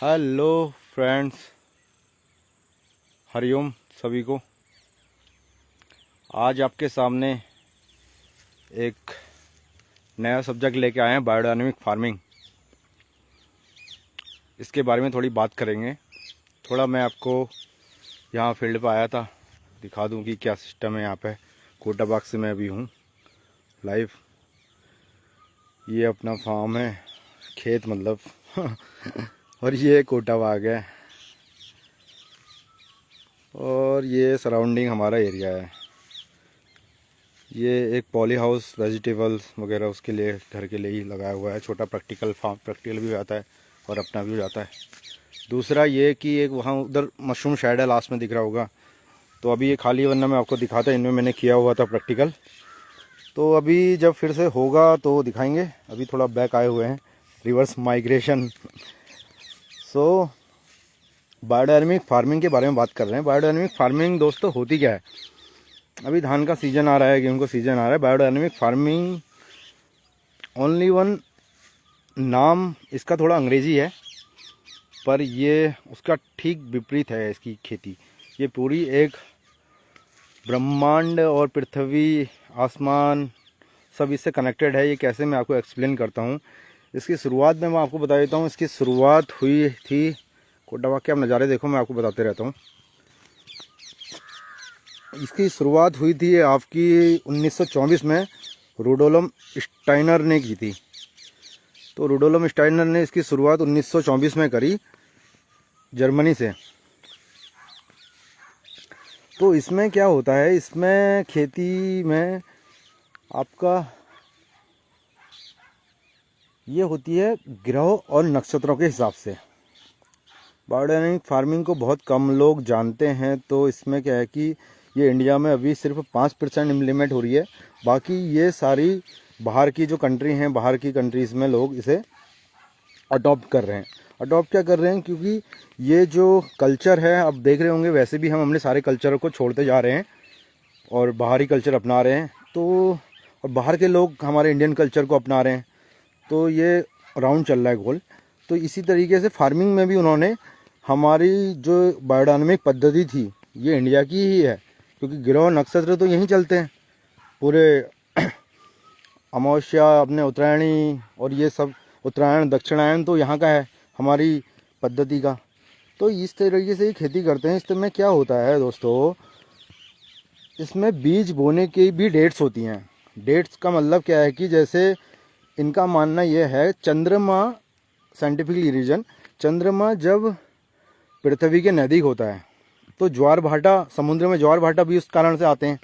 Hello friends, Hariom सभी को। आज आपके सामने एक नया सब्जेक्ट लेके आए हैं, बायोडायनेमिक फार्मिंग। इसके बारे में थोड़ी बात करेंगे। थोड़ा मैं आपको यहाँ फील्ड पर आया था, दिखा दूँ कि क्या सिस्टम है यहाँ पे। कोटाबाग से मैं अभी हूँ लाइव। ये अपना फार्म है, खेत मतलब और ये कोटाबाग है और ये सराउंडिंग हमारा एरिया है। ये एक पॉली हाउस वेजिटेबल्स वगैरह उसके लिए, घर के लिए ही लगाया हुआ है। छोटा प्रैक्टिकल फार्म, प्रैक्टिकल भी हो जाता है और अपना भी हो जाता है। दूसरा ये कि एक वहाँ उधर मशरूम शेड है, लास्ट में दिख रहा होगा। तो अभी ये खाली है, वरना मैं आपको दिखाता। इनमें मैंने किया हुआ था प्रैक्टिकल। तो अभी जब फिर से होगा तो दिखाएंगे। अभी थोड़ा बैक आए हुए हैं, रिवर्स माइग्रेशन। सो बायोडायनेमिक फार्मिंग के बारे में बात कर रहे हैं। बायोडायनेमिक फार्मिंग दोस्तों होती क्या है? अभी धान का सीज़न आ रहा है, गेहूं का सीज़न आ रहा है। बायोडायनेमिक फार्मिंग ओनली वन नाम इसका थोड़ा अंग्रेज़ी है, पर ये उसका ठीक विपरीत है इसकी खेती। ये पूरी एक ब्रह्मांड और पृथ्वी, आसमान सब इससे कनेक्टेड है। ये कैसे, मैं आपको एक्सप्लेन करता हूँ। इसकी शुरुआत में मैं आपको बता देता हूँ। इसकी शुरुआत हुई थी, कोटाबाग के आप नज़ारे देखो, मैं आपको बताते रहता हूँ। इसकी शुरुआत हुई थी आपकी 1924 में रुडोल्फ स्टाइनर ने की थी। तो रुडोल्फ स्टाइनर ने इसकी शुरुआत 1924 में करी, जर्मनी से। तो इसमें क्या होता है, इसमें खेती में आपका ये होती है ग्रह और नक्षत्रों के हिसाब से। बायोडायनेमिक फार्मिंग को बहुत कम लोग जानते हैं। तो इसमें क्या है कि ये इंडिया में अभी सिर्फ 5% इम्प्लीमेंट हो रही है। बाकी ये सारी बाहर की जो कंट्री हैं, बाहर की कंट्रीज़ में लोग इसे अडॉप्ट कर रहे हैं। अडॉप्ट क्या कर रहे हैं? क्योंकि ये जो कल्चर है, अब देख रहे होंगे, वैसे भी हम अपने सारे कल्चर को छोड़ते जा रहे हैं और बाहरी कल्चर अपना रहे हैं। तो और बाहर के लोग हमारे इंडियन कल्चर को अपना रहे हैं। तो ये राउंड चल रहा है, गोल। तो इसी तरीके से फार्मिंग में भी उन्होंने हमारी जो बायोडायनेमिक पद्धति थी, ये इंडिया की ही है। क्योंकि ग्रह नक्षत्र तो यहीं चलते हैं पूरे। अमावस्या, अपने उत्तरायणी और ये सब, उत्तरायण दक्षिणायन तो यहाँ का है हमारी पद्धति का। तो इस तरीके से ही खेती करते हैं। इसमें क्या होता है दोस्तों, इसमें बीज बोने की भी डेट्स होती हैं। डेट्स का मतलब क्या है कि जैसे इनका मानना यह है, चंद्रमा, साइंटिफिकली रीजन, चंद्रमा जब पृथ्वी के नज़दीक होता है तो ज्वार भाटा, समुद्र में ज्वार भाटा भी उस कारण से आते हैं।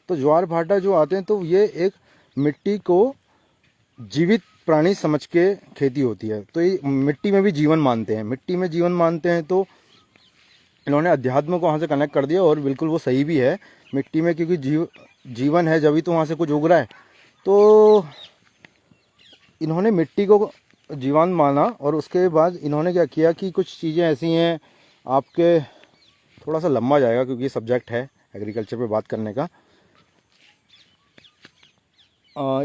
तो ज्वार भाटा जो आते हैं, तो ये एक मिट्टी को जीवित प्राणी समझ के खेती होती है। तो ये मिट्टी में भी जीवन मानते हैं, मिट्टी में जीवन मानते हैं। तो इन्होंने अध्यात्म को वहाँ से कनेक्ट कर दिया और बिल्कुल वो सही भी है। मिट्टी में क्योंकि जीवन है, जब ही तो वहाँ से कुछ उग रहा है। तो इन्होंने मिट्टी को जीवन माना और उसके बाद इन्होंने क्या किया कि कुछ चीज़ें ऐसी हैं, आपके थोड़ा सा लंबा जाएगा क्योंकि सब्जेक्ट है एग्रीकल्चर पे बात करने का।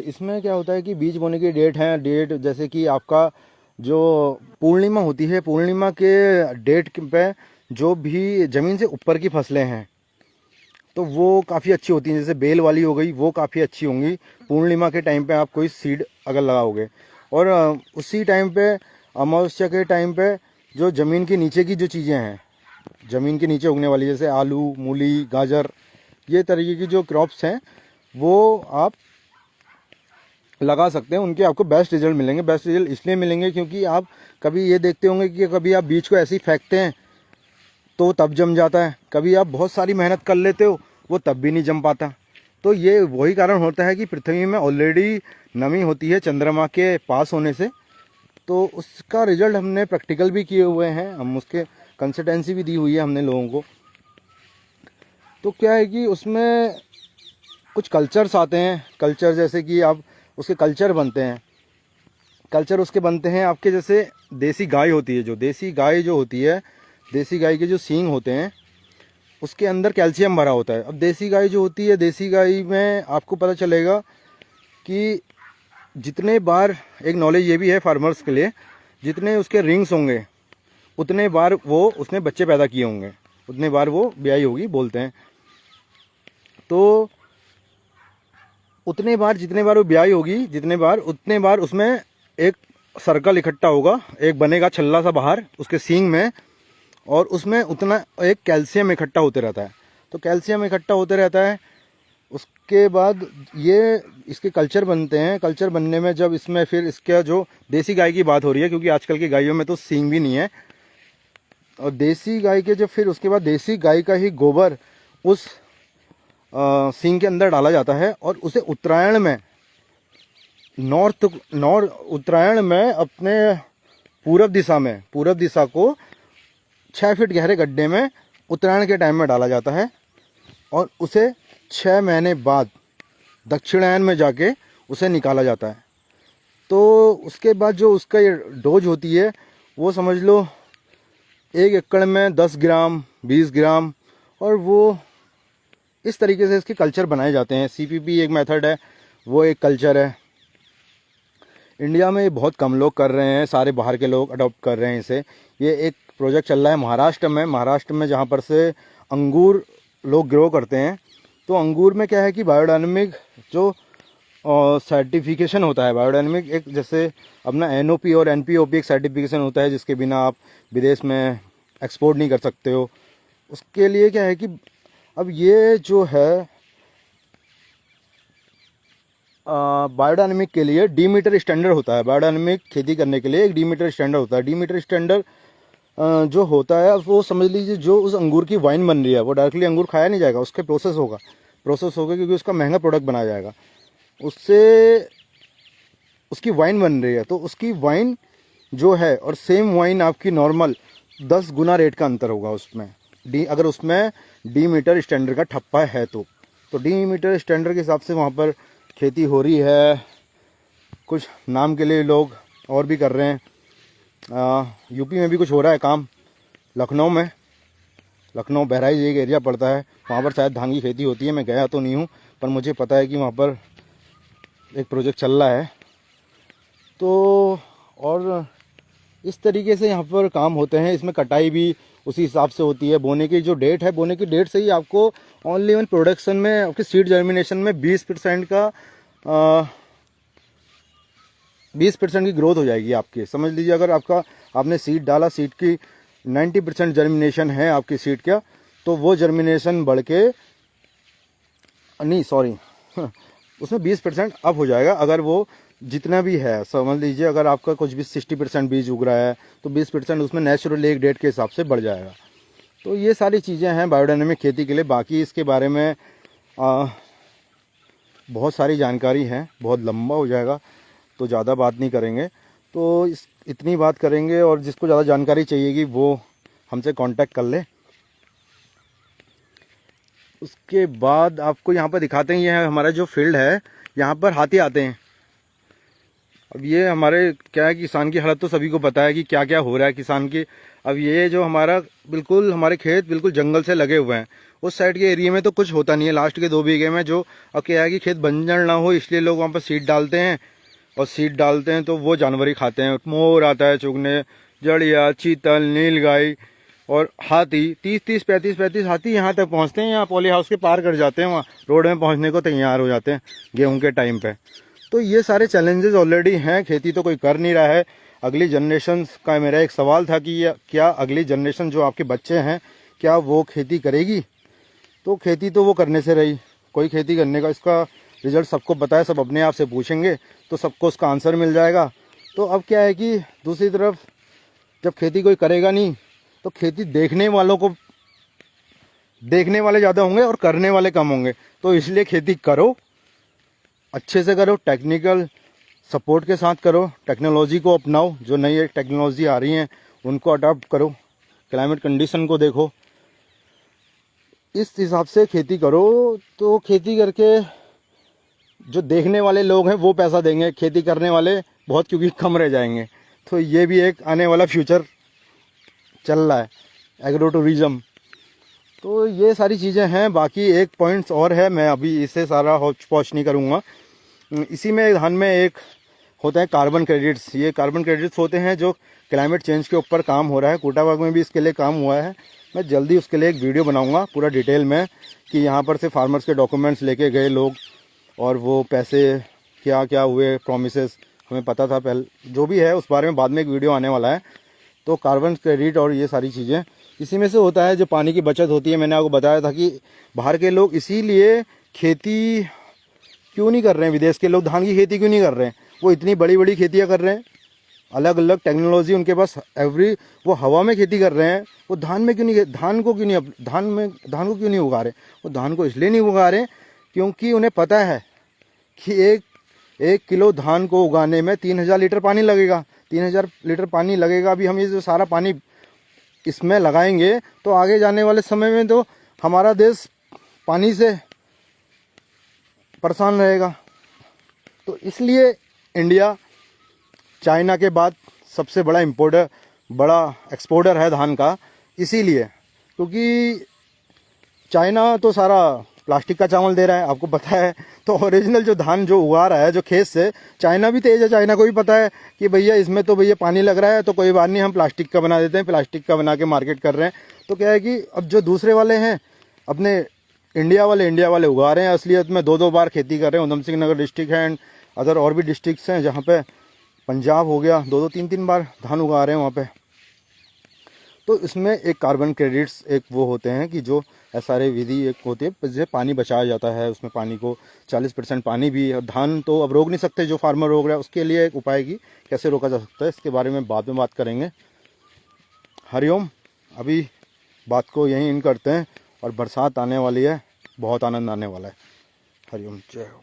इसमें क्या होता है कि बीज बोने की डेट है। डेट जैसे कि आपका जो पूर्णिमा होती है, पूर्णिमा के डेट पे जो भी ज़मीन से ऊपर की फसलें हैं तो वो काफ़ी अच्छी होती हैं। जैसे बेल वाली हो गई, वो काफ़ी अच्छी होंगी पूर्णिमा के टाइम पे। आप कोई सीड अगर लगाओगे, और उसी टाइम पे, अमावस्या के टाइम पे, जो ज़मीन के नीचे की जो चीज़ें हैं, ज़मीन के नीचे उगने वाली, जैसे आलू, मूली, गाजर, ये तरीके की जो क्रॉप्स हैं, वो आप लगा सकते हैं। उनके आपको बेस्ट रिजल्ट मिलेंगे। बेस्ट रिजल्ट इसलिए मिलेंगे क्योंकि आप कभी ये देखते होंगे कि कभी आप बीज को ऐसे ही फेंकते हैं तो तब जम जाता है, कभी आप बहुत सारी मेहनत कर लेते हो, वो तब भी नहीं जम पाता। तो ये वही कारण होता है कि पृथ्वी में ऑलरेडी नमी होती है चंद्रमा के पास होने से। तो उसका रिजल्ट हमने प्रैक्टिकल भी किए हुए हैं, हम उसके कंसल्टेंसी भी दी हुई है हमने लोगों को। तो क्या है कि उसमें कुछ कल्चर्स आते हैं। कल्चर जैसे कि आप उसके कल्चर बनते हैं। कल्चर उसके बनते हैं आपके, जैसे देसी गाय होती है, जो देसी गाय जो होती है, देसी गाय के जो सींग होते हैं उसके अंदर कैल्शियम भरा होता है। अब देसी गाय जो होती है, देसी गाय में आपको पता चलेगा कि जितने बार, एक नॉलेज ये भी है फार्मर्स के लिए, जितने उसके रिंग्स होंगे उतने बार वो उसने बच्चे पैदा किए होंगे, उतने बार वो ब्याई होगी बोलते हैं। तो उतने बार, जितने बार वो ब्याई होगी, जितने बार उतने बार उसमें एक सर्कल इकट्ठा होगा, एक बनेगा छल्ला सा बाहर उसके सींग में, और उसमें उतना एक कैल्शियम इकट्ठा होते रहता है। तो कैल्शियम इकट्ठा होते रहता है, उसके बाद ये इसके कल्चर बनते हैं। कल्चर बनने में जब इसमें फिर इसका जो देसी गाय की बात हो रही है, क्योंकि आजकल की गायों में तो सींग भी नहीं है, और देसी गाय के जब फिर उसके बाद देसी गाय का ही गोबर उस सींग के अंदर डाला जाता है, और उसे उत्तरायण में उत्तरायण में अपने पूरब दिशा को 6 फीट गहरे गड्ढे में उत्तरायण के टाइम में डाला जाता है, और उसे 6 महीने बाद दक्षिणायन में जाके उसे निकाला जाता है। तो उसके बाद जो उसका ये डोज होती है, वो समझ लो 1 एकड़ में 10 ग्राम 20 ग्राम, और वो इस तरीके से इसके कल्चर बनाए जाते हैं। CPP एक मेथड है, वो एक कल्चर है। इंडिया में ये बहुत कम लोग कर रहे हैं, सारे बाहर के लोग अडॉप्ट कर रहे हैं इसे। ये एक प्रोजेक्ट चल रहा है महाराष्ट्र में जहाँ पर से अंगूर लोग ग्रो करते हैं। तो अंगूर में क्या है कि बायोडायनेमिक जो सर्टिफिकेशन होता है, बायोडायनेमिक एक जैसे अपना NOP और NPOP एक सर्टिफिकेशन होता है, जिसके बिना आप विदेश में एक्सपोर्ट नहीं कर सकते हो। उसके लिए क्या है कि अब ये जो है बायोडायनेमिक के लिए डीमीटर स्टैंडर्ड होता है। बायोडायनेमिक खेती करने के लिए एक डीमीटर स्टैंडर्ड होता है। डीमीटर स्टैंडर्ड जो होता है, वो समझ लीजिए जो उस अंगूर की वाइन बन रही है, वो डायरेक्टली अंगूर खाया नहीं जाएगा, उसके प्रोसेस होगा क्योंकि उसका महंगा प्रोडक्ट बनाया जाएगा, उससे उसकी वाइन बन रही है। तो उसकी वाइन जो है और सेम वाइन आपकी नॉर्मल 10 गुना रेट का अंतर होगा उसमें। अगर उसमें डीमीटर स्टैंडर्ड का ठप्पा है तो डीमीटर स्टैंडर्ड के हिसाब से वहाँ पर खेती हो रही है। कुछ नाम के लिए लोग और भी कर रहे हैं। यूपी में भी कुछ हो रहा है काम, लखनऊ बहराइच एक एरिया पड़ता है, वहाँ पर शायद धान की खेती होती है। मैं गया तो नहीं हूँ, पर मुझे पता है कि वहाँ पर एक प्रोजेक्ट चल रहा है। तो और इस तरीके से यहाँ पर काम होते हैं। इसमें कटाई भी उसी हिसाब से होती है। बोने की जो डेट है, बोने की डेट से ही आपको ओनली वन प्रोडक्शन में, आपकी सीड जर्मिनेशन में 20% का 20% की ग्रोथ हो जाएगी आपकी। समझ लीजिए अगर आपने सीड डाला, सीड की 90% जर्मिनेशन है आपकी सीड का, तो वो जर्मिनेशन बढ़ के उसमें 20% अप हो जाएगा। अगर वो जितना भी है, समझ लीजिए अगर आपका कुछ भी 60% बीज उग रहा है, तो 20% उसमें नेचुरल एक डेट के हिसाब से बढ़ जाएगा। तो ये सारी चीज़ें हैं बायोडायनेमिक खेती के लिए। बाकी इसके बारे में बहुत सारी जानकारी है, बहुत लंबा हो जाएगा, तो ज़्यादा बात नहीं करेंगे। तो इतनी बात करेंगे, और जिसको ज़्यादा जानकारी चाहिएगी वो हमसे कांटेक्ट कर ले। उसके बाद आपको यहाँ पर दिखाते हैं, ये है हमारा जो फील्ड है, यहाँ पर हाथी आते हैं। अब ये हमारे क्या है, किसान की हालत तो सभी को पता है कि क्या क्या हो रहा है किसान की। अब ये जो हमारे खेत बिल्कुल जंगल से लगे हुए हैं। उस साइड के एरिया में तो कुछ होता नहीं है, लास्ट के 2 बीघे में जो, अब क्या है कि खेत बंजर ना हो, इसलिए लोग वहाँ पर सीड डालते हैं, और सीड डालते हैं तो वो जानवर ही खाते हैं। मोर आता है चुगने, जड़िया, चीतल, नीलगाय और हाथी। 30-35 हाथी यहाँ तक पहुँचते हैं। यहाँ पॉली हाउस के पार कर जाते हैं, वहाँ रोड में पहुँचने को तैयार हो जाते हैं गेहूँ के टाइम पे। तो ये सारे चैलेंजेस ऑलरेडी हैं। खेती तो कोई कर नहीं रहा है। अगली जनरेशन का मेरा एक सवाल था कि क्या अगली जनरेशन जो आपके बच्चे हैं, क्या वो खेती करेगी? तो खेती तो वो करने से रही, कोई खेती करने का इसका रिजल्ट सबको पता है। सब अपने आप से पूछेंगे तो सबको उसका आंसर मिल जाएगा। तो अब क्या है कि दूसरी तरफ जब खेती कोई करेगा नहीं, तो खेती देखने वाले ज़्यादा होंगे और करने वाले कम होंगे। तो इसलिए खेती करो, अच्छे से करो, टेक्निकल सपोर्ट के साथ करो, टेक्नोलॉजी को अपनाओ, जो नई टेक्नोलॉजी आ रही हैं उनको अडॉप्ट करो, क्लाइमेट कंडीशन को देखो, इस हिसाब से खेती करो। तो खेती करके जो देखने वाले लोग हैं वो पैसा देंगे, खेती करने वाले बहुत क्योंकि कम रह जाएंगे। तो ये भी एक आने वाला फ्यूचर चल रहा है, एग्रो टूरिज्म। तो ये सारी चीज़ें हैं। बाकी एक पॉइंट्स और है, मैं अभी इसे सारा हौच पौच नहीं करूँगा। इसी में धान में एक होते हैं कार्बन क्रेडिट्स। ये कार्बन क्रेडिट्स होते हैं जो क्लाइमेट चेंज के ऊपर काम हो रहा है। कोटाबाग में भी इसके लिए काम हुआ है। मैं जल्दी उसके लिए एक वीडियो बनाऊंगा पूरा डिटेल में कि यहाँ पर से फार्मर्स के डॉक्यूमेंट्स लेके गए लोग और वो पैसे क्या क्या हुए, प्रोमिसेस हमें पता था पहले, जो भी है उस बारे में बाद में एक वीडियो आने वाला है। तो कार्बन क्रेडिट और ये सारी चीज़ें इसी में से होता है। जो पानी की बचत होती है, मैंने आपको बताया था कि बाहर के लोग इसीलिए खेती क्यों नहीं कर रहे हैं, विदेश के लोग धान की खेती क्यों नहीं कर रहे हैं। वो इतनी बड़ी बड़ी खेतियाँ कर रहे हैं, अलग अलग टेक्नोलॉजी उनके पास वो हवा में खेती कर रहे हैं। वो धान में क्यों नहीं, धान को क्यों नहीं उगा रहे। वो धान को इसलिए नहीं उगा रहे क्योंकि उन्हें पता है कि एक किलो धान को उगाने में 3000 लीटर पानी लगेगा। 3000 लीटर पानी लगेगा। अभी हम ये जो सारा पानी इसमें लगाएंगे तो आगे जाने वाले समय में तो हमारा देश पानी से परेशान रहेगा। तो इसलिए इंडिया चाइना के बाद सबसे बड़ा एक्सपोर्टर है धान का। इसीलिए क्योंकि चाइना तो सारा प्लास्टिक का चावल दे रहा है, आपको पता है। तो ओरिजिनल जो धान जो उगा रहा है जो खेत से, चाइना भी तेज है। चाइना को भी पता है कि भैया इसमें तो भैया पानी लग रहा है, तो कोई बात नहीं, हम प्लास्टिक का बना देते हैं। प्लास्टिक का बना के मार्केट कर रहे हैं। तो क्या है कि अब जो दूसरे वाले हैं अपने इंडिया वाले उगा रहे हैं। असलियत में 2-2 बार खेती कर रहे हैं। उधम सिंह नगर डिस्ट्रिक्ट है एंड अदर और भी डिस्ट्रिक्ट्स हैं जहाँ पे, पंजाब हो गया, 2-2 3-3 बार धान उगा रहे हैं वहाँ पे। तो इसमें एक कार्बन क्रेडिट्स एक वो होते हैं कि जो SRA विधि एक होती है जिससे पानी बचाया जाता है। उसमें पानी को 40% पानी भी, धान तो अब रोक नहीं सकते जो फार्मर रोक रहा है, उसके लिए एक उपाय की कैसे रोका जा सकता है, इसके बारे में बाद में बात करेंगे। हरिओम। अभी बात को यहीं इन करते हैं और बरसात आने वाली है, बहुत आनंद आने वाला है। हरिओम, जय हो।